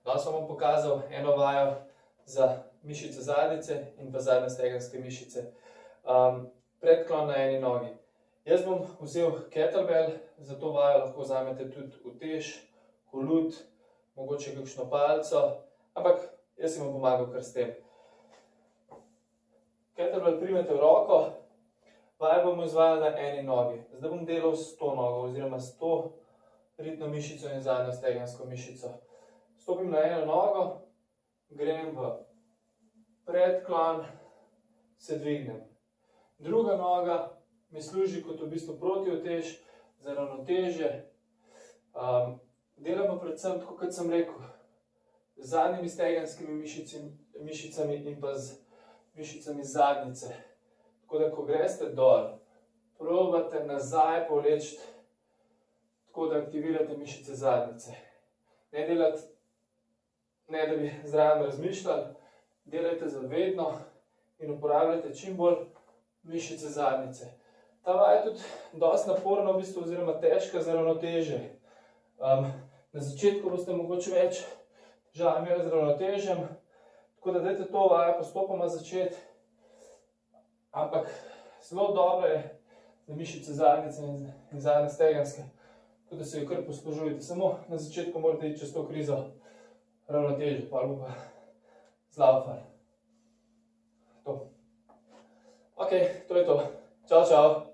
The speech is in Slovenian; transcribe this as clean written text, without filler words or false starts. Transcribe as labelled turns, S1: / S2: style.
S1: Danes vam bom pokazal eno vajo za mišice zadnjice in pa zadnje stegenske mišice. Predklon na eni nogi. Jaz bom vzel kettlebell, za to vajo lahko vzamete tudi utež, kolut, mogoče kakšno palico, ampak jaz si bom pomagal kar s tem. Kettlebell primete v roko, vajo bomo izvajali na eni nogi. Zdaj bom delal s to nogo oziroma s to ritno mišico in zadnjo stegensko mišico. Stopim na eno nogo, grem v predklon, se dvignem. Druga noga mi služi kot v bistvu protiutež za ravnotežje. Delamo predvsem, tako kot sem rekel, z zadnjimi stegenskimi mišicami in pa z mišicami zadnjice. Tako da, ko greste dol, probate nazaj povleči, tako da aktivirate mišice zadnjice. Ne da bi zraven razmišljali, delajte zavedno in uporabljajte čim bolj mišice zadnjice. Ta vaja je tudi dosti naporna v bistvu oziroma težka za ravnotežje. Na začetku boste mogoče več težav imeli z ravnotežjem, tako da dajte to vajo postopoma začeti, ampak zelo dobro je za mišice zadnjice in zadnje stegenske, tako da se jo kar poslužujete. Samo na začetku morate iti čez to krizo ravnotežje, pa bo pa zlaufali. Ok, to je to. Čau, čau.